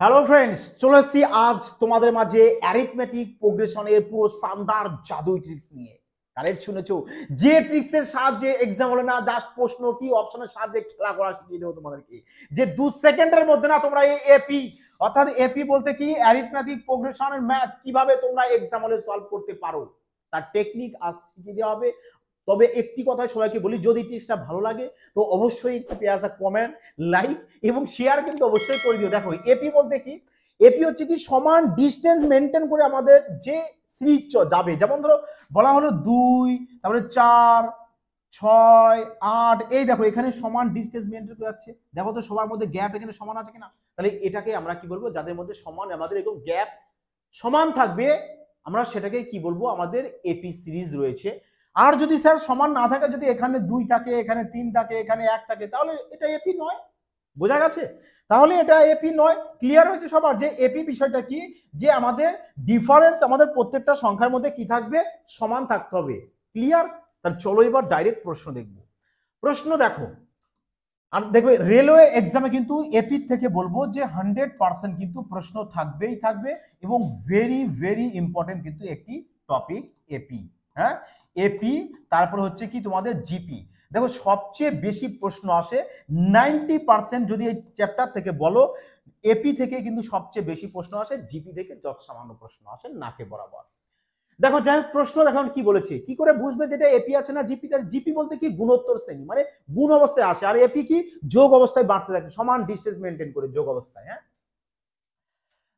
Hello friends, চলে এসেছি আজ তোমাদের মাঝে অ্যারিথমেটিক প্রোগ্রেশনের পুরো শানদার জাদুই ট্রিক্স নিয়ে। কারেক্ট শুনেছো? যে ট্রিক্সের সাহায্যে এক্সাম হলে না জাস্ট প্রশ্নটি অপশনের সাহায্যে খেলা করা শিখিয়ে দেবো তোমাদেরকে। যে 2 সেকেন্ডের মধ্যে না তোমরা এই এপি অর্থাৎ এপি বলতে কি অ্যারিথমেটিক প্রোগ্রেশনের ম্যাথ কিভাবে তোমরা এক্সাম হলে সলভ করতে পারো তার টেকনিক আজ শিখিয়ে দেওয়া হবে। তবে একটি কথাই সবাইকে বলি, যদি ট্রিক্সটা ভালো লাগে তো অবশ্যই কমেন্ট, লাইক এবং শেয়ার কিন্তু অবশ্যই করে দিও। দেখো এপি বলতে কি, এপি হচ্ছে কি সমান ডিস্টেন্স মেনটেন করে আমাদের যে সিরিজ যাবে। যেমন ধরো বলা হলো 2, তারপরে 4, 6, 8, এই দেখো এখানে সমান ডিস্টেন্স মেনটেন করে যাচ্ছে। দেখো তো সবার মধ্যে গ্যাপ এখানে সমান আছে কিনা। তাহলে এটাকে আমরা কি বলবো, যাদের মধ্যে সমান আমাদের এরকম গ্যাপ সমান থাকবে আমরা সেটাকে কি বলবো, আমাদের এপি সিরিজ রয়েছে। আর যদি স্যার সমান না থাকে, যদি এখানে 2 থাকে, এখানে 3 থাকে, এখানে 1 থাকে, তাহলে এটা এপি নয়। বোঝা গেছে? তাহলে এটা এপি নয়। ক্লিয়ার হয়েছে সবার যে এপি বিষয়টা কি, যে আমাদের ডিফারেন্স আমাদের প্রত্যেকটা সংখ্যার মধ্যে কি থাকবে, সমান থাকতে হবে। ক্লিয়ার? তাহলে চলো এবার ডাইরেক্ট প্রশ্ন দেখব। প্রশ্ন দেখো, আর দেখবে রেলওয়ে এক্সামে কিন্তু এপি থেকে বলবো যে 100% কিন্তু প্রশ্ন থাকবেই থাকবে এবং ভেরি ভেরি ইম্পর্টেন্ট কিন্তু একটি টপিক এপি। হ্যাঁ, এপি তারপর হচ্ছে কি তোমাদের জিপি। দেখো সবচেয়ে বেশি প্রশ্ন আসে 90% যদি এই চ্যাপ্টার থেকে বলো, এপি থেকে কিন্তু সবচেয়ে বেশি প্রশ্ন আসে, জিপি থেকে যত সামান্য প্রশ্ন আসে নাকে বরাবর। দেখো যাই হোক, প্রশ্ন দেখো কি বলেছে, কি করে বুঝবে যেটা এপি আছে না জিপি? জিপি বলতে কি গুণোত্তর শ্রেণী, মানে গুণ অবস্থায় আসে, আর এপি কি যোগ অবস্থায় বাড়তে থাকে, সমান ডিস্টেন্স মেনটেন করে যোগ অবস্থায়। হ্যাঁ,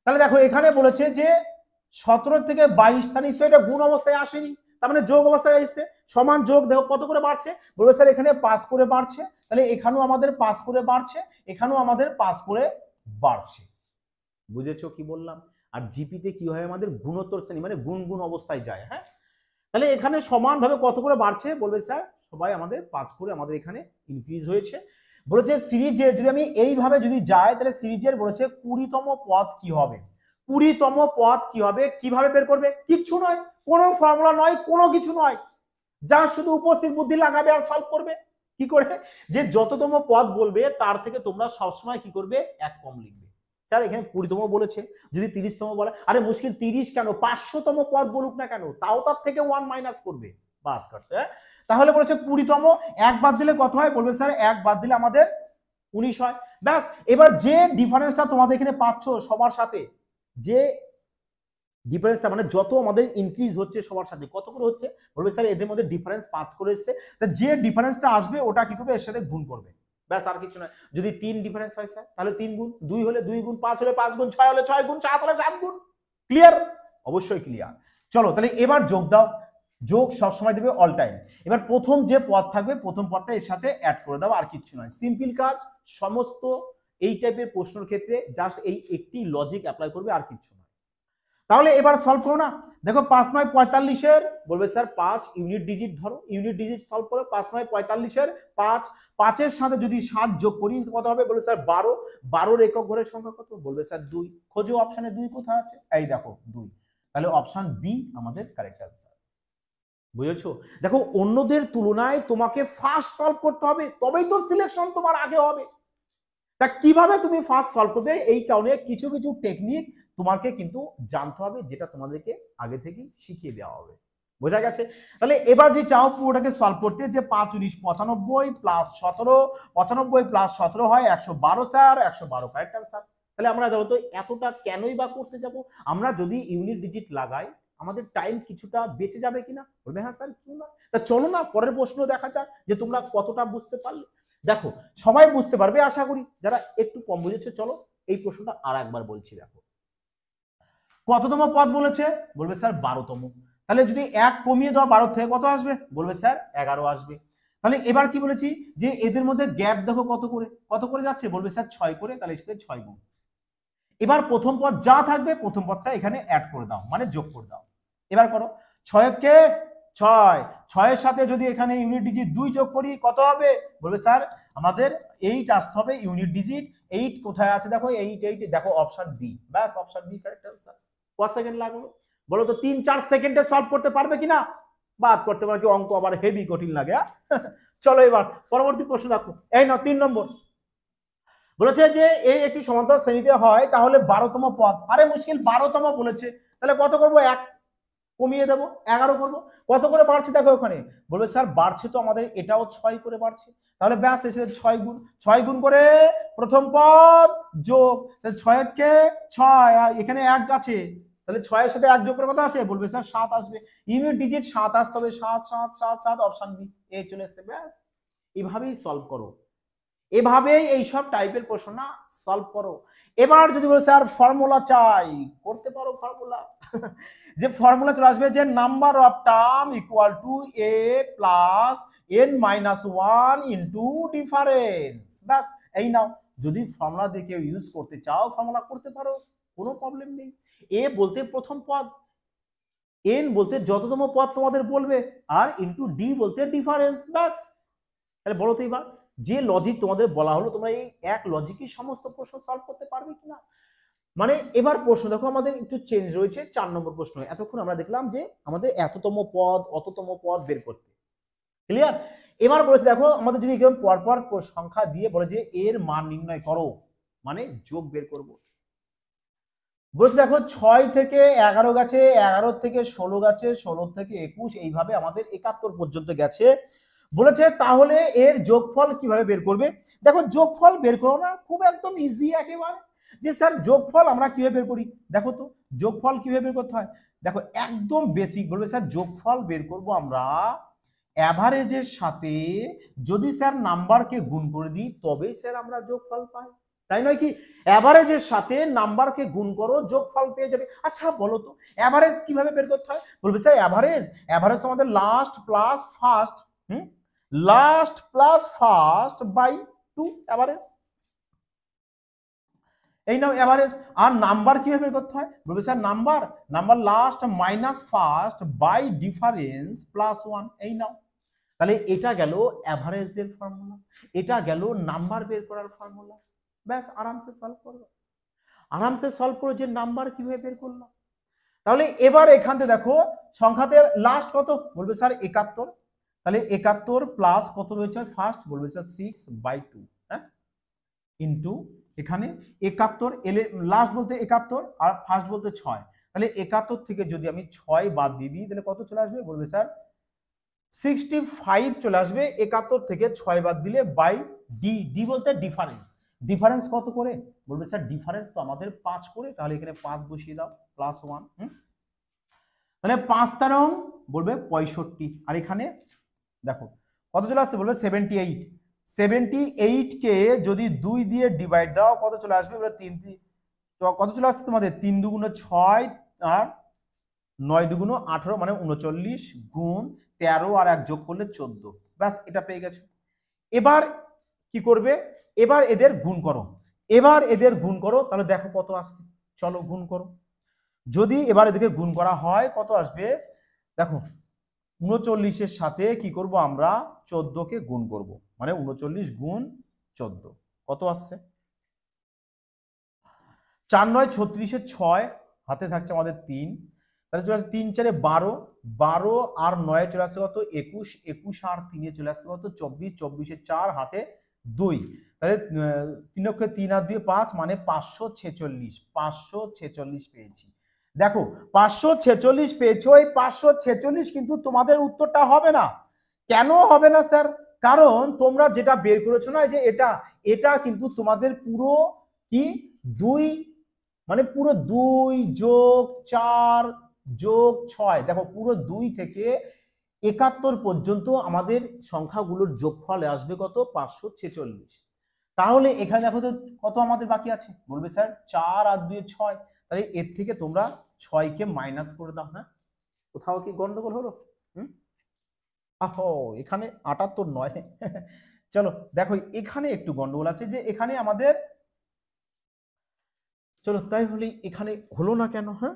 তাহলে দেখো এখানে বলেছে যে 17 থেকে 22 তা নিশ্চয়ই এটা গুণ অবস্থায় আসেনি, তার মানে যোগ অবস্থায় আসছে। সমান যোগ দেখো কত করে বাড়ছে, বলবে স্যার এখানে 5 করে বাড়ছে, তাহলে এখানেও আমাদের 5 করে বাড়ছে, এখানেও আমাদের 5 করে বাড়ছে। বুঝেছো কি বললাম? আর জিপিতে কি হয়, আমাদের গুণোত্তর শ্রেণী মানে গুণ গুণ অবস্থায় যায়। হ্যাঁ, তাহলে এখানে সমানভাবে কত করে বাড়ছে, বলবে স্যার সবাই আমাদের 5 করে আমাদের এখানে ইনক্রিজ হয়েছে। বলেছে সিরিজের যদি আমি এইভাবে যদি যাই, তাহলে সিরিজের বলেছে 20তম পদ কি হবে। 20তম পদ কি হবে, কিভাবে বের করবে? কিচ্ছু নয়, কোনো ফর্মুলা নয়, কোনো কিছু নয়, যা শুধু উপস্থিত বুদ্ধি লাগাবে আর সলভ করবে। কি করে? যে যততম পদ বলবে তার থেকে তোমরা সবসময় কি করবে, এক কম লিখবে। স্যার এখানে 20তম বলেছে, যদি 30তম বলে, আরে মুশকিল 30 কেন, 500তম পদ বলুক না কেন, তাও তার থেকে 1 মাইনাস করবে, বাদ করতে। তাহলে বলেছে 20তম, এক বাদ দিলে কত হয়, বলবে স্যার এক বাদ দিলে আমাদের 19 হয়। ব্যাস, এবার যে ডিফারেন্সটা তোমাদের এখানে পাচ্ছ সবার সাথে, যে ডিফারেন্সটা মানে যত আমাদের ইনক্রিজ হচ্ছে সবার সাথে কত করে হচ্ছে, বলবে স্যার এদের মধ্যে ডিফারেন্স 5 করে এসছে, তা যে ডিফারেন্সটা আসবে ওটা কি করবে, এর সাথে গুণ করবে। ব্যাস, আর কিছু না। যদি 3 ডিফারেন্স হয় স্যার, তাহলে 3 গুণ, 2 হলে 2 গুণ, 5 হলে 5 গুণ, 6 হলে 6 গুণ, 7 হলে 7 গুণ। ক্লিয়ার? অবশ্যই ক্লিয়ার। চলো তাহলে এবার যোগ দাও। যোগ সবসময় দেবে অল টাইম। এবার প্রথম যে পদ থাকবে প্রথম পদটা এর সাথে অ্যাড করে দাও, আর কিছু নয়, সিম্পল কাজ। সমস্ত এই টাইপের প্রশ্নের ক্ষেত্রে জাস্ট এই একটি লজিক অ্যাপ্লাই করবে, আর কিছু নয়। তাহলে এবার সলভ করো না। দেখো 5 9 45-এর, বলবে স্যার 5 ইউনিট ডিজিট ধরো, ইউনিট ডিজিট সলভ করো। 5 9 45-এর 5, 5-এর সাথে যদি 7 যোগ করি কত হবে, বলবে স্যার 12, 12-র একক ঘরের সংখ্যা কত, বলবে স্যার 2। খোঁজো অপশনে 2 কোথায় আছে, এই দেখো 2। তাহলে অপশন বি আমাদের কারেক্ট অ্যান্সার। বুঝেছো? দেখো অন্যদের তুলনায় তোমাকে ফার্স্ট সলভ করতে হবে, তবেই তো সিলেকশন তোমার আগে হবে। তা কিভাবে তুমি ফার্স্ট সলভ করবে, এই কারণে কিছু কিছু টেকনিক তোমাকে কিন্তু জানতে হবে, যেটা তোমাদেরকে আগে থেকেই শিখিয়ে দেওয়া হবে। বোঝা গেছে? তাহলে এবার যে চাও পুরোটাকে সলভ করতে, যে 5 19 95 প্লাস 17, 95 প্লাস 17 হয় 112 স্যার, 112 কারেক্ট আনসার। তাহলে আমরা দেখো তো এতটা কেনই বা করতে যাব, আমরা যদি ইউনিট ডিজিট লাগাই আমাদের টাইম কিছুটা বেঁচে যাবে কিনা, বলবে হ্যাঁ স্যার কি না। তা চলো না পরের প্রশ্ন দেখা যাক যে তোমরা কতটা বুঝতে পারলে। দেখো সবাই বুঝতে পারবে আশা করি, যারা একটু কম বুঝেছে। চলো এই প্রশ্নটা আর একবার বলছি। দেখো কততম পদ বলেছে, বলবে স্যার 12তম। তাহলে যদি 1 কমিয়ে দাও 12 থেকে কত আসবে, বলবে স্যার 11 আসবে। তাহলে এবার কি বলেছি, যে এদের মধ্যে গ্যাপ দেখো কত করে, কত করে যাচ্ছে, বলবে স্যার 6 করে, তাহলে সাথে 6 গুণ। এবার প্রথম পদ যা থাকবে প্রথম পদটা এখানে অ্যাড করে দাও, মানে যোগ করে দাও। এবার করো 6 কে 6, 6-এর সাথে যদি এখানে ইউনিট ডিজিট 2 যোগ করি কত হবে, বলবে স্যার আমাদের 8 আসতে হবে ইউনিট ডিজিট। 8 কোথায় আছে দেখো, 8 8 দেখো অপশন বি। ব্যাস অপশন বি কারেক্ট आंसर। কত সেকেন্ড লাগলো বলো তো, 3 4 সেকেন্ডে সলভ করতে পারবে কিনা, বাদ করতে পারবে কি, অঙ্ক আবার হেভি কঠিন লাগে। চলো এবার পরবর্তী প্রশ্ন দেখো, এই নাও 3 নম্বর। বলেছে যে এই একটি সমান্তরাল শ্রেণীতে হয় তাহলে 12তম পদ। আরে মুশকিল, 12তম বলেছে, তাহলে কত করব, 1 কমিয়ে দেবো, 11 করবো। কত করে বাড়ছে দেখো ওখানে, বলবে স্যার বাড়ছে তো আমাদের এটাও 6 করে বাড়ছে, তাহলে ব্যাস এসে 6 গুণ, 6 গুণ করে প্রথম পদ যোগ, তাহলে 6 কে 6 আর এখানে 1 আছে, তাহলে 6 এর সাথে 1 যোগ করে কত আসে, বলবে স্যার 7 আসবে। ইউনিট ডিজিট 7 আসতে হবে, 7 7 7 7, অপশন বি এ চলে এসেছে। ব্যাস এইভাবেই সলভ করো, এভাবেই এইসব টাইপের প্রশ্ন না সলভ করো। এবার যদি বলে স্যার ফর্মুলা চাই, করতে পারো ফর্মুলা। যে ফর্মুলা চলে আসবে যে number of term equal to A plus N minus 1 into difference. ব্যাস এই নাও, যদি ফর্মুলা দিয়ে কেউ ইউজ করতে চাও ফর্মুলা করতে পারো, কোনো প্রবলেম নেই। এ বলতে প্রথম পদ, এন বলতে যততম পদ তোমাদের বলবে, আর ইন্টু ডি বলতে ডিফারেন্স। ব্যাস তাহলে বলো তো এবার যে লজিক তোমাদের বলা হলো তোমরা এই এক লজিকই সমস্ত প্রশ্ন সলভ করতে পারবে কিনা। মানে এবার প্রশ্ন দেখো আমাদের একটু চেঞ্জ রয়েছে, 4 নম্বর প্রশ্ন। এতক্ষণ আমরা দেখলাম যে আমাদের এততম পদ অততম পদ বের করতে, ক্লিয়ার। এবার বলেছে দেখো আমাদের যদি এরকম পরপর সংখ্যা দিয়ে বলে যে এর মান নির্ণয় করো, মানে যোগ বের করব। বলছে দেখো 6 থেকে 11 গেছে, 11 থেকে 16 গেছে, 16 থেকে 21, এইভাবে আমাদের 71 পর্যন্ত গেছে। বলেছে তাহলে এর যোগফল কিভাবে বের করবে। দেখো যোগফল বের করো না, খুব একদম ইজি একেবারে। যে স্যার যোগফল আমরা কিভাবে বের করি, দেখো তো যোগফল কিভাবে বের করতে হয়। দেখো একদম বেসিক, বলবে স্যার যোগফল বের করব আমরা অ্যাভারেজের সাথে যদি স্যার নাম্বারকে গুণ করে দিই তবেই স্যার আমরা যোগফল পাই, তাই নয় কি। অ্যাভারেজের সাথে নাম্বারকে গুণ করো যোগফল পেয়ে যাবে। আচ্ছা বলো তো অ্যাভারেজ কিভাবে বের করতে হয়, বলবে স্যার অ্যাভারেজ, অ্যাভারেজ তো আমাদের last plus first, last plus first by 2 average, এই নাও অ্যাভারেজ। আর নাম্বার কিভাবে বের করতে হয়, বলবে sir number, number last minus first by difference plus 1, এই নাও। তাহলে এটা গেল অ্যাভারেজের ফর্মুলা, এটা গেল নাম্বার বের করার ফর্মুলা। ব্যাস আরামসে সলভ করো, আরামসে সলভ করো যে নাম্বার কিভাবে বের করলাম। তাহলে এবার এখান থেকে দেখো সংখ্যাতে লাস্ট কত, বলবে স্যার 71, তাহলে 71 প্লাস কত রয়েছে ফার্স্ট, বলবে স্যার 6/2, হ্যাঁ, ইন্টু এখানে 71 এলে লাস্ট বলতে 71 আর ফার্স্ট বলতে 6, তাহলে 71 থেকে যদি আমি 6 বাদ দিয়ে দিই তাহলে কত চলে আসবে, বলবে স্যার 65 চলে আসবে। 71 থেকে 6 বাদ দিলে বাই ডি, ডি বলতে ডিফারেন্স, ডিফারেন্স কত করে, বলবে স্যার ডিফারেন্স তো আমাদের 5 করে, তাহলে এখানে 5 বসিয়ে দাও প্লাস 1, তাহলে 5 তারং বলবে 65, আর এখানে দেখো কত চলে আসছে, বলবে 78, 78 কে যদি 2 দিয়ে ডিভাইড দাও কত চলে আসবে, বলে 3 কত চলে আসছে তোমাদের 3 দুগুণ 6 আর 9 দুগুণ 18 মানে 39 গুণ 13 আর 1 যোগ করলে 14, ব্যাস এটা পেয়ে গেছো। এবার কি করবে, এবার এদের গুণ করো, এবার এদের গুণ করো, তাহলে দেখো কত আসছে, চলো গুণ করো। যদি এবার এদিকে গুণ করা হয় কত আসবে, দেখো 39 এর সাথে কি করব আমরা 14 কে গুণ করব, মানে 39 গুণ 14 কত আসছে, 4 9 36 6, হাতে থাকছে আমাদের 3, তাহলে চলে আসছে 3 4 12, 12 আর 9 চলে আসছে কত 21, 21 আর 3 চলে আসছে কত 24, 24 4 হাতে 2, তাহলে 3 অক্ষে 3 আর 2 5 মানে 546, 546 পেয়েছি। দেখো 546 পেয়েছো, এই 546 কিন্তু তোমাদের উত্তরটা হবে না। কেন হবে না স্যার, কারণ তোমরা যেটা বের করেছো না যে এটা, এটা কিন্তু তোমাদের পুরো কি 2 মানে পুরো 2 যোগ 4 যোগ 6, দেখো পুরো 2 থেকে 71 পর্যন্ত আমাদের সংখ্যাগুলোর যোগফল আসবে কত 546। তাহলে এখানে দেখো তো কত আমাদের বাকি আছে, বলবে স্যার 4 আর 2 6, তাহলে এর থেকে তোমরা 6 কে মাইনাস করে দাও। হ্যাঁ, কোথাও কি গন্ডগোল হলো, আহো এখানে 78 নয়। চলো দেখো এখানে একটু গন্ডগোল আছে, যে এখানে আমাদের, চলো তাই হলে এখানে হলো না কেন, হ্যাঁ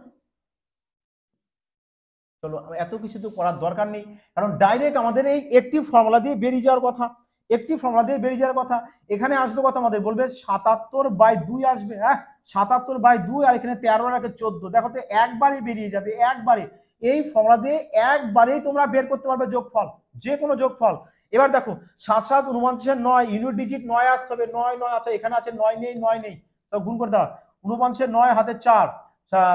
চলো এত কিছু তো করার দরকার নেই, কারণ ডাইরেক্ট আমাদের এই একটি ফর্মুলা দিয়ে বেরিয়ে যাওয়ার কথা, একটি ফর্মুলা দিয়ে বেরিয়ে যাওয়ার কথা। এখানে আসবে কত আমাদের, বলবে 77/2 আসবে, হ্যাঁ 77/2, আর এখানে 13 আর 14, দেখো তো একবারে বেরিয়ে যাবে, একবারে এই ফর্মুলা দিয়ে একবারেই তোমরা বের করতে পারবে যোগফল, যে কোনো যোগফল। এবার দেখো 7 7 49 9 ইউনিট ডিজিট 9 আসতে হবে, 9 9 আচ্ছা এখানে আছে 9 নেই 9 নেই, তো গুণ করে দাও 49 9 হাতে 4,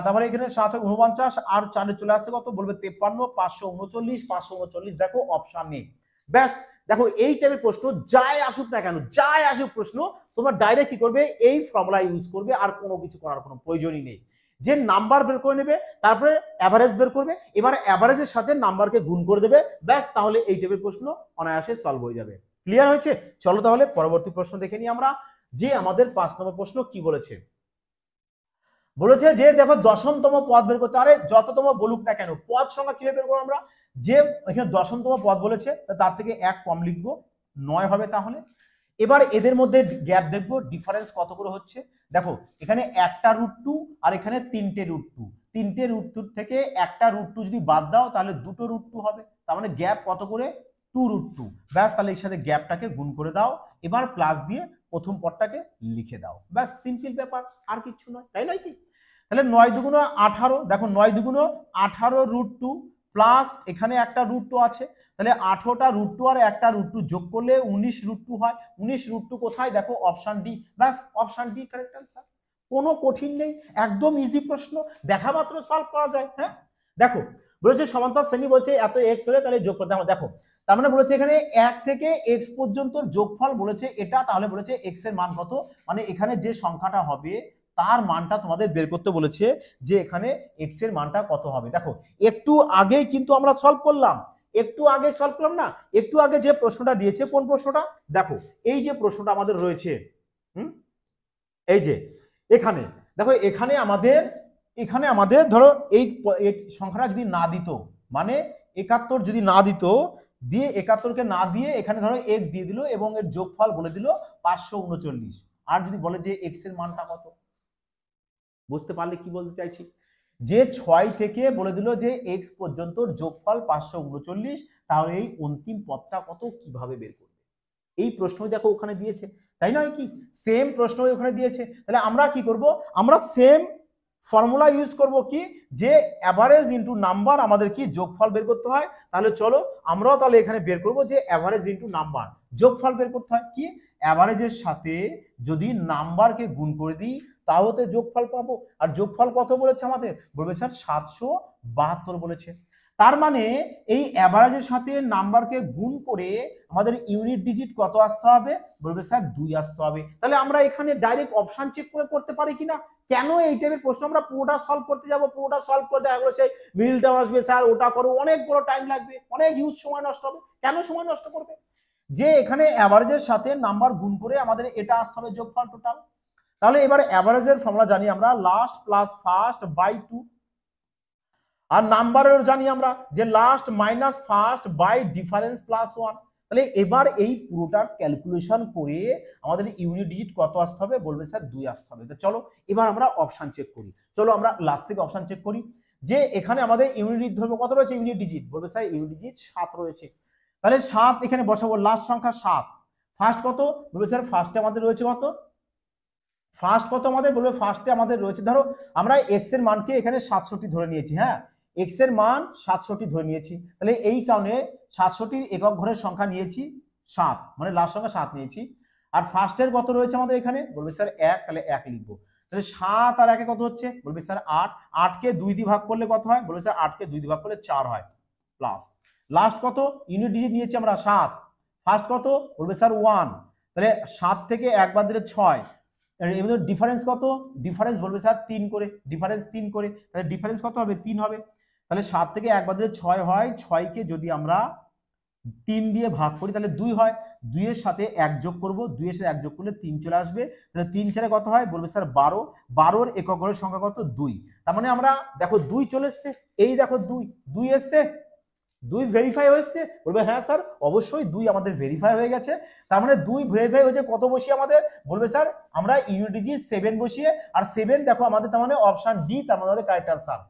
তারপরে এখানে 7 49 আর 4 চলে আসছে কত, বলবে 53 539 539, দেখো অপশন নেই। ব্যাস দেখো এই টাইপের প্রশ্ন যাই আসুক না কেন, যাই আসুক প্রশ্ন, তোমরা ডাইরেক্ট কি করবে, এই ফর্মুলা ইউজ করবে, আর কোনো কিছু করার কোনো প্রয়োজনই নেই। যে নাম্বার বের করে নেবে, তারপরে অ্যাভারেজ বের করবে, এবার অ্যাভারেজের সাথে নাম্বারকে গুণ করে দেবে, ব্যাস তাহলে এই টাইপের প্রশ্ন অনায়াসে সলভ হয়ে যাবে। ক্লিয়ার হয়েছে? চলো তাহলে পরবর্তী প্রশ্ন দেখে নিই আমরা, যে আমাদের 5 নম্বর প্রশ্ন কি বলেছে। বলেছে যে দেখো দশমতম পদ বের করতে, আরে যততম বলুক না কেন পদ সংখ্যা কিভাবে বের করবো আমরা, যে এখানে দশমতম পদ বলেছে তার থেকে 1 কম লিখবো, 9 হবে। তাহলে এবার এদের মধ্যে গ্যাপ দেখবো, ডিফারেন্স কত করে হচ্ছে। দেখো এখানে একটা √2 আর এখানে 3টে √2, 3টে √2 থেকে একটা √2 যদি বাদ দাও তাহলে 2টো √2 হবে, তার মানে গ্যাপ কত করে, 2 √2। ব্যাস তাহলে এর সাথে গ্যাপটাকে গুণ করে দাও, এবার প্লাস দিয়ে প্রথম পদটাকে লিখে দাও, ব্যাস সিম্পল ব্যাপার, আর কিছু নয়, তাই নয় কি? তাহলে 9 2 18, দেখো 9 2 18 √2 প্লাস এখানে একটা √2 আছে, তাহলে 18টা √2 আর একটা √2 যোগ করলে 19 √2 হয়। 19 √2 কোথায়, দেখো অপশন ডি, ব্যাস অপশন ডি কারেক্ট आंसर। কোনো কঠিন নেই, একদম ইজি প্রশ্ন, দেখা মাত্র সলভ করা যায়। হ্যাঁ দেখো বলেছে সমান্তরাল শ্রেণী, বলছে এত x হলে তাহলে যোগ করতে হবে। দেখো তার মানে বলেছে এখানে 1 থেকে x পর্যন্ত যোগফল বলেছে এটা, তাহলে বলেছে x এর মান কত, মানে এখানে যে সংখ্যাটা হবে তার মানটা তোমাদের বের করতে বলেছে, যে এখানে x এর মানটা কত হবে। দেখো একটু আগেই কিন্তু আমরা সলভ করলাম, একটু আগে সলভ করলাম না, একটু আগে যে প্রশ্নটা দিয়েছে, কোন প্রশ্নটা, দেখো এই যে প্রশ্নটা আমাদের রয়েছে, এই যে এখানে দেখো এখানে আমাদের ধরো এই সংখ্যাটা যদি না দিত, মানে 71 যদি না দিত, দিয়ে 71কে না দিয়ে এখানে ধরো x দিয়ে দিল এবং এর যোগফল বলে দিল 539, আর যদি বলে যে x এর মানটা কত, বুঝতে পারলে কি বলতে চাইছি, যে 6 থেকে বলে দিল যে x পর্যন্ত যোগফল 539, তাহলে এই অন্তিম পদটা কত কিভাবে বের করবে। এই প্রশ্নই দেখো ওখানে দিয়েছে, তাই নয় কি, সেম প্রশ্নই ওখানে দিয়েছে। তাহলে আমরা কি করব, আমরা সেম ফর্মুলা ইউজ করব, কি যে অ্যাভারেজ ইনটু নাম্বার আমাদের কি যোগফল বের করতে হয়। তাহলে চলো আমরাও তাহলে এখানে বের করব যে অ্যাভারেজ ইনটু নাম্বার যোগফল বের করতে হয়, কি অ্যাভারেজের সাথে যদি নাম্বারকে গুণ করে দিই তাহলে যোগফল পাবো। আর যোগফল কত বলেছে আমাদের, বলবে স্যার 772 বলেছে। তার মানে এই অ্যাভারেজের সাথে নাম্বারকে গুণ করে আমাদের ইউনিট ডিজিট কত আসতে হবে, বলবে স্যার 2 আসতে হবে। তাহলে আমরা এখানে ডাইরেক্ট অপশন চেক করে করতে পারি কিনা, কেন এই টাইপের প্রশ্ন আমরা পুরোটা সলভ করতে যাব, পুরোটা সলভ করে দেখা গেলো সেই মিলটা আসবে, স্যার ওটা করো, অনেক বড় টাইম লাগবে, অনেক হিউজ সময় নষ্ট হবে। কেন সময় নষ্ট করবে, যে এখানে অ্যাভারেজের সাথে নাম্বার গুণ করে আমাদের এটা আসতে হবে যোগফল টোটাল। তাহলে এবারে অ্যাভারেজের ফর্মুলা জানি আমরা, লাস্ট প্লাস ফার্স্ট বাই 2, আর নাম্বারের জানি আমরা যে last minus first by difference plus 1। তাহলে এবার এই পুরোটার ক্যালকুলেশন করে আমাদের ইউনিট ডিজিট কত আসতে হবে, বলবে স্যার 2 আসতে হবে। তো চলো এবার আমরা অপশন চেক করি, চলো আমরা লাস্ট থেকে অপশন চেক করি, যে এখানে আমাদের ইউনিট ডিজিট ধরবো কত রয়েছে, ইউনিট ডিজিট বলবে স্যার ইউনিট ডিজিট 7 রয়েছে, তাহলে 7 এখানে বসাবো, লাস্ট সংখ্যা 7, ফার্স্ট কত, বলবে স্যার ফার্স্টে আমাদের রয়েছে কত, ফার্স্ট কত আমাদের, বলবে ফার্স্টে আমাদের রয়েছে, ধরো আমরা এক্স এর মানকে এখানে 67 ধরে নিয়েছি, হ্যাঁ এক্স এর মান 67 ধরে নিয়েছি, তাহলে এই কারণে 67 একক ঘরের সংখ্যা নিয়েছি 7, মানে লাস্ট সংখ্যা 7 নিয়েছি। আর ফার্স্টের কত রয়েছে আমাদের এখানে, বলবে স্যার 1, তাহলে 1 লিখবো। তাহলে 7 আর 1 কত হচ্ছে, বলবে স্যার 8, 8 কে 2 দিয়ে ভাগ করলে কত হয়, বলবে স্যার 8 কে 2 দিয়ে ভাগ করলে 4 হয়, প্লাস লাস্ট কত ইউনিট ডিজিট নিয়েছি আমরা 7, ফার্স্ট কত, বলবে স্যার 1, তাহলে 7 থেকে 1 বাদ দিলে 6, ডিফারেন্স কত, ডিফারেন্স বলবে স্যার 3 করে, ডিফারেন্স 3 করে, তাহলে ডিফারেন্স কত হবে, 3 হবে। তাহলে 7 থেকে 1 বাদ দিলে 6 হয়, 6 কে যদি আমরা 3 দিয়ে ভাগ করি তাহলে 2 হয়, 2 এর সাথে 1 যোগ করব, 2 এর সাথে 1 যোগ করলে 3 চলে আসবে, তাহলে 3 4 কত হয়, বলবে স্যার 12, 12 এর একক ঘরের সংখ্যা কত, 2, তার মানে আমরা দেখো 2 চলে এসেছে, এই দেখো 2 এসেছে, 2 ভেরিফাই হয়েছে, বলবে হ্যাঁ স্যার অবশ্যই 2 আমাদের ভেরিফাই হয়ে গেছে, তার মানে 2 ভেরিফাই হয়েছে, কত বসিয়ে আমাদের, বলবে স্যার আমরা ইউনিট ডিজিট 7 বসিয়ে, আর 7 দেখো আমাদের তার মানে অপশন ডি, তার মানে আমাদের কারেক্ট आंसर।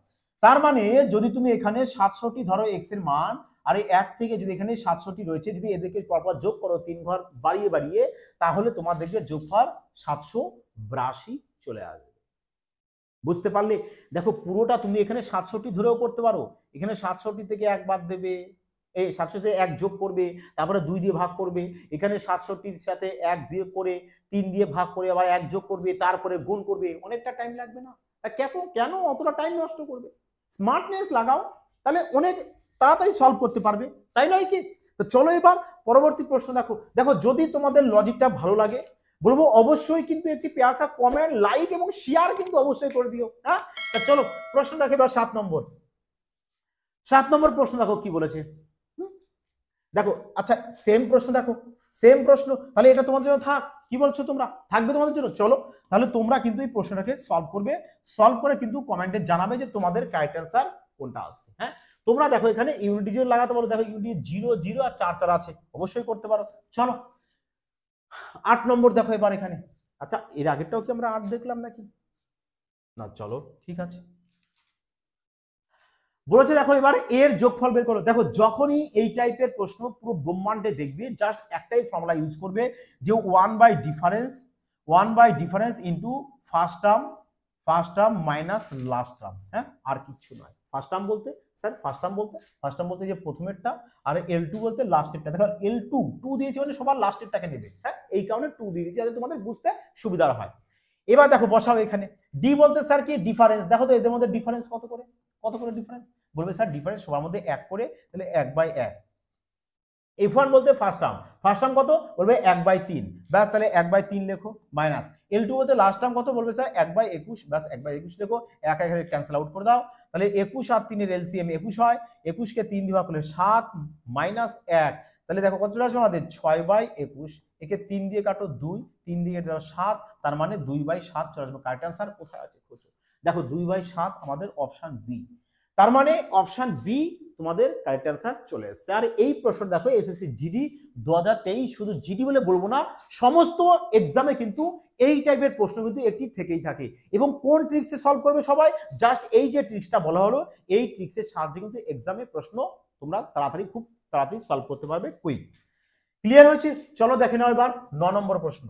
তার মানে যদি তুমি এখানে 67 ধরো এক্স এর মান, আর এই 1 থেকে যদি এখানে 67 রয়েছে, যদি এদেরকে পরপর যোগ করো 3 ঘর বাড়িয়ে বাড়িয়ে, তাহলে তোমার দেখবে যোগফল 782 চলে আসবে। বুঝতে পারলে, দেখো পুরোটা তুমি এখানে 67 ধরেও করতে পারো, এখানে 67 থেকে 1 বাদ দেবে, এই 67 এক যোগ করবে, তারপরে 2 দিয়ে ভাগ করবে, এখানে 67 সাথে 1 বিয়োগ করে 3 দিয়ে ভাগ করে আবার 1 যোগ করবে, তারপরে গুণ করবে, অনেকটা টাইম লাগবে না? কেন অতটা টাইম নষ্ট করবে? স্মার্টনেস লাগাও, তাহলে অনেক তাড়াতাড়ি সলভ করতে পারবে, তাই নয় কি? তো চলো এবার পরবর্তী প্রশ্ন দেখো। দেখো যদি তোমাদের লজিকটা ভালো লাগে বলবো অবশ্যই কিন্তু একটি পেয়াসা কমেন্ট, লাইক এবং শেয়ার কিন্তু অবশ্যই করে দিও। হ্যাঁ, চলো প্রশ্ন দেখো এবার 7 নম্বর। 7 নম্বর প্রশ্ন দেখো কি বলেছে। দেখো আচ্ছা সেম প্রশ্ন, দেখো সেম প্রশ্ন, তাহলে এটা তোমাদের জন্য থাক, কি বলছো তোমরা, থাকবে তোমাদের জন্য? চলো তাহলে তোমরা কিন্তু এই প্রশ্নটাকে সলভ করবে, সলভ করে কিন্তু কমেন্টে জানাবে যে তোমাদের কারেক্ট অ্যান্সার কোনটা আসছে। হ্যাঁ, তোমরা দেখো এখানে ইউনিট জিরো লাগাতে পারো, দেখো ইউনিট 0 0 আর 4 4 আছে, অবশ্যই করতে পারো। চলো 8 নম্বর দেখো এবার এখানে। আচ্ছা এর আগেরটাও কি আমরা 8 দেখলাম নাকি না? চলো ঠিক আছে, বলেছে দেখো এবার এর যোগফল বের করো। দেখো যখনই এই টাইপের প্রশ্ন পুরো ব্রহ্মাণ্ডে দেখবে জাস্ট একটাই ফর্মুলা ইউজ করবে যে 1/ডিফারেন্স into first term minus last term. হ্যাঁ, আর কিছু নয়। ফার্স্ট টার্ম বলতে স্যার ফার্স্ট টার্ম বলতে যে প্রথমেরটা, আর L2 বলতে লাস্টেরটা। দেখো L2 2 দিয়েছি মানে সবার লাস্টেরটাকে নেবে। হ্যাঁ, এই কারণে 2 দিয়ে দিয়েছি যাতে তোমাদের বুঝতে সুবিধা হয়। এবার দেখো বসাও এখানে ডি বলতে স্যার কি ডিফারেন্স। দেখো তো এদের মধ্যে ডিফারেন্স কত করে ডিফারেন্স বলবে স্যার ডিফারেন্স সবার মধ্যে 1 করে, তাহলে 1/1। F1 বলতে ফার্স্ট টার্ম কত বলবে 1/3, ব্যাস তাহলে 1/3 লেখো, মাইনাস L2 বলতে লাস্ট টার্ম কত বলবে স্যার 1/21, ব্যাস 1/21 লেখো, এক এখানে ক্যান্সেল আউট করে দাও, তাহলে 21 আর 3 এর এলসিএম 21 হয়, 21 কে 3 দিয়ে ভাগ করলে 7 মাইনাস 1, তাহলে দেখো কত চলে আসবে আমাদের 6/21, একে 3 দিয়ে কাটো 2, 3 দিয়ে কেটে দাও 7, তার মানে 2/7 চলে আসবে। কারেক্ট অ্যান্সার কোথায় আছে খোঁজো। দেখো 2/7 আমাদের অপশন বি, তার মানে অপশন বি তোমাদের কারেক্ট অ্যান্সার চলে এসেছে। আর এই প্রশ্ন দেখো এসএসসি জিডি 2023, শুধু জিডি বলে বলবো না, সমস্ত এক্সামে কিন্তু এই টাইপের প্রশ্ন কিন্তু একটি থেকেই থাকে। এবং কোন ট্রিক্সে সলভ করবে সবাই, জাস্ট এই যে ট্রিক্সটা বলা হলো এই ট্রিক্সের সাহায্যে কিন্তু এক্সামে প্রশ্ন তোমরা খুব তাড়াতাড়ি সলভ করতে পারবে, কুইক। ক্লিয়ার হয়েছে? চলো দেখে নাও এবার 9 নম্বর প্রশ্ন।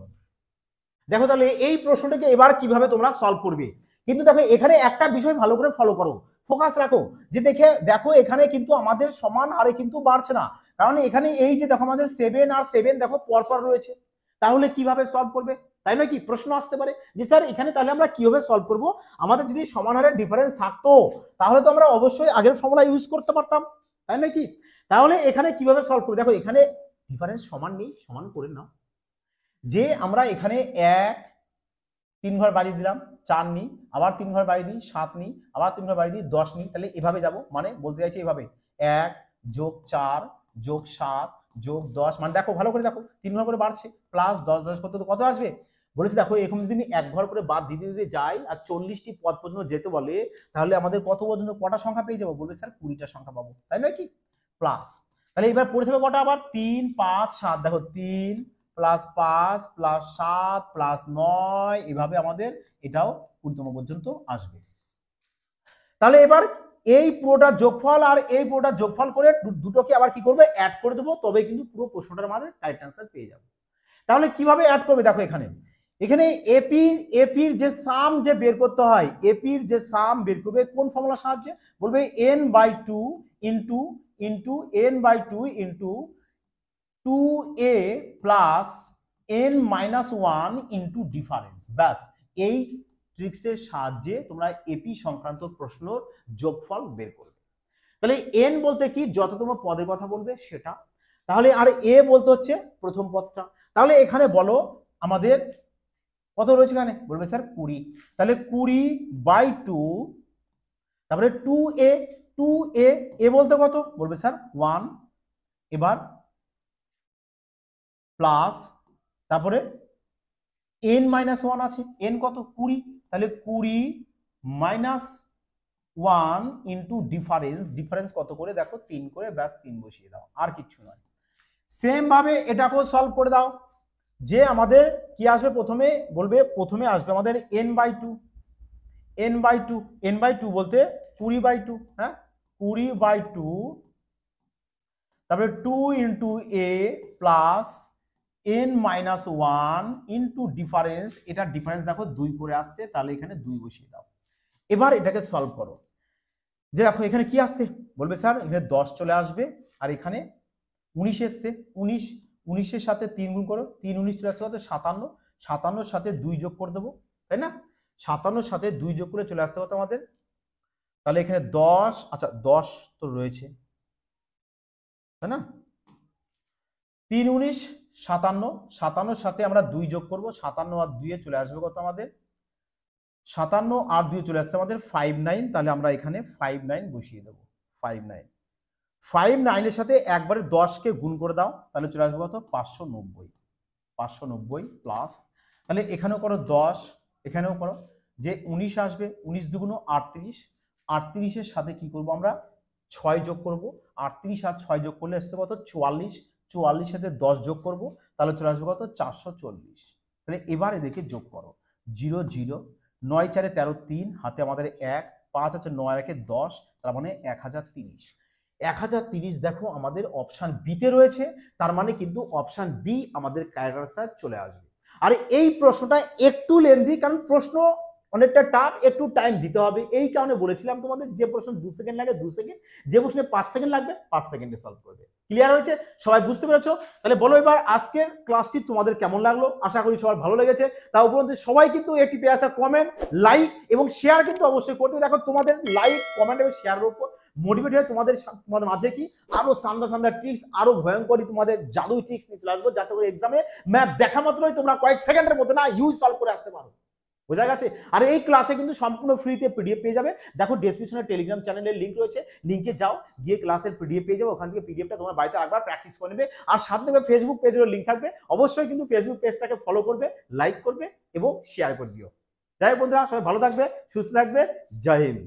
দেখো তাহলে এই প্রশ্নটাকে এবার কিভাবে তোমরা সলভ করবে। কিন্তু দেখো এখানে একটা বিষয় ভালো করে ফলো করো, ফোকাস রাখো, যে দেখো এখানে কিন্তু আমাদের সমান হারে কিন্তু বাড়ছে না, কারণ এখানে এই যে দেখো আমাদের 7 আর 7 দেখো পরপর রয়েছে, তাহলে কিভাবে সলভ করবে? তাই নয় কি? প্রশ্ন আসতে পারে যে স্যার এখানে তাহলে আমরা কিভাবে সলভ করব, আমাদের যদি সমান হারের ডিফারেন্স থাকতো তাহলে তো আমরা অবশ্যই আগের ফর্মুলা ইউজ করতে পারতাম, তাই নয় কি? তাহলে এখানে কিভাবে সলভ করব? দেখো এখানে ডিফারেন্স সমান নেই, সমান করে নাও, যে আমরা এখানে 1 3 ঘর বাড়িয়ে দিলাম 4 নিই, আবার 3 ঘর বাড়িয়ে দিই 7 নিই, আবার 3 ঘর বাড়িয়ে দিই 10 নিই, তাহলে এভাবে যাব, মানে বলতে চাইছি এভাবে 1 যোগ 4 যোগ 7 যোগ 10, মানে দেখো ভালো করে দেখো 3 ঘর করে বাড়ছে, প্লাস 10 10 কত আসবে বলেছি। দেখো এরকম যদি আমি 1 ঘর করে বাদ দিতে যাই আর 40টি পদ পর্যন্ত যেতে বলে, তাহলে আমাদের কত পর্যন্ত কটা সংখ্যা পেয়ে যাবো? বলবে স্যার 20টা সংখ্যা পাবো, তাই নয় কি? প্লাস তাহলে এবার পড়ে থাকবে কটা আবার 3 5 7, দেখো 3 প্লাস 5 প্লাস 7 প্লাস 9, এভাবে আমাদের এটাও 20তম পর্যন্ত আসবে। তাহলে এবার এই পুরোটা যোগফল আর এই পুরোটা যোগফল করে দুটোকে আবার কি করবে? অ্যাড করে দেবো, তবে কিন্তু পুরো প্রশ্নটার মানে কারেক্ট অ্যান্সার পেয়ে যাবো। তাহলে কিভাবে অ্যাড করবে? দেখো এখানে এপির যে সাম যে বের করতে হয়, এপির যে সাম বের করবে কোন ফর্মুলার সাহায্যে? বলবে n/2 into n/2 into 2a plus n-1 into difference. ব্যাস এই ট্রিক্সের সাহায্যে তোমরা এপি সংক্রান্ত প্রশ্নের যোগফল বের করবে। তাহলে n বলতে কি? যততম পদের কথা বলবে সেটা, তাহলে আর a বলতে হচ্ছে প্রথম পদটা। তাহলে এখানে বলো আমাদের কত রয়েছে এখানে? বলবে স্যার 20, তাহলে 20/2, তারপরে 2a বলতে কত? বলবে স্যার 1, এবার প্লাস তারপরে n-1 আছে, n কত? 20, তাহলে 20 - 1 ইন্টু ডিফারেন্স কত করে? দেখো 3 করে, ব্যাস 3 বসিয়ে দাও, আর কিছু নয়। সেম ভাবে এটাকেও সলভ করে দাও, যে আমাদের কি আসবে? প্রথমে আসবে আমাদের n/2 বলতে 20/2, হ্যাঁ 20/2, তারপরে 2 into a plus n-1 into difference, এটা ডিফারেন্স দেখো 2 করে আসছে, তাহলে এখানে 2 বসিয়ে দাও। এবার এটাকে সলভ করো, যে দেখো এখানে কি আসছে? বলবে স্যার এখানে 10 চলে আসবে, আর এখানে 19 এসছে, 19 সাথে 3 গুণ করো, 3 19 চলে আসছে কত 57, 57 সাথে 2 যোগ করে দেবো, তাই না? 57 সাথে 2 যোগ করে চলে আসছে কত আমাদের, তাহলে এখানে 10, আচ্ছা 10 তো রয়েছে, তাই না? 3 19 57, 57 সাথে আমরা 2 যোগ করব, 57 আর 2 এ চলে আসবে কত আমাদের, 57 আর 2 চলে আসছে আমাদের 59, তাহলে আমরা এখানে 59 বসিয়ে দেবো, 59, 59 এর সাথে একবারে 10 কে গুণ করে দাও, তাহলে চলে আসবে কত 590, 590 প্লাস, তাহলে এখানেও করো 10, এখানেও করো, যে 19 আসবে, 19 দুগুণ 38, 38 এর সাথে কি করব আমরা 6 যোগ করব, 38 আর 6 যোগ করলে আসছে কত 44, 44 সাথে 10 যোগ করব, তাহলে চলে আসবে কত 440। তাহলে এবারে দেখে যোগ করো, 0 0, 9 4 13 3, হাতে আমাদের 1, 5 আছে 9 আর 1 10, তার মানে 1030, 1030 দেখো আমাদের অপশন বিতে রয়েছে, তার মানে কিন্তু অপশন বি আমাদের কারেক্ট আনসার চলে আসবে। আর এই প্রশ্নটা একটু লেন্দি, কারণ প্রশ্ন অনেকটা টাফ, একটু টাইম দিতে হবে, এই কারণে বলেছিলাম তোমাদের যে প্রশ্ন 2 সেকেন্ড লাগে 2 সেকেন্ড, যে প্রশ্নে 5 সেকেন্ড লাগবে 5 সেকেন্ডে সলভ করবে। ক্লিয়ার হয়েছে? সবাই বুঝতে পেরেছো? তাহলে বলো এবার আজকের ক্লাসটি তোমাদের কেমন লাগলো, আশা করি সবার ভালো লেগেছে। তা উপরন্তু সবাই কিন্তু এটি পেয়ে আসা কমেন্ট, লাইক এবং শেয়ার কিন্তু অবশ্যই করতে, দেখো তোমাদের লাইক কমেন্ট এবং শেয়ারের উপর মোটিভেট হয়ে তোমাদের মাঝে কি আরো সান্দা ট্রিক্স, আরো ভয়ঙ্করী তোমাদের জাদুই ট্রিক্স নিয়ে চলে আসবো, যাতে করে এক্সামে ম্যাথ দেখা মাত্রই তোমরা কয়েক সেকেন্ডের মধ্যে না ইউজ সলভ করে আসতে পারো। বোঝা গেছে? আর এই ক্লাসে কিন্তু সম্পূর্ণ ফ্রিতে পিডিএফ পেয়ে যাবে, দেখো ডেসক্রিপশনে টেলিগ্রাম চ্যানেলের লিংক রয়েছে, লিংকে যাও, গিয়ে ক্লাসের পিডিএফ পেয়ে যাবে, ওখান থেকে পিডিএফটা তোমার বাড়িতে একবার প্র্যাকটিস করে নেবে। আর সাথে দেবে ফেসবুক পেজেরও লিংক থাকবে, অবশ্যই কিন্তু ফেসবুক পেজটাকে ফলো করবে, লাইক করবে এবং শেয়ার করে দিও। যাই হোক বন্ধুরা, সবাই ভালো থাকবে, সুস্থ থাকবে, জয় হিন্দ।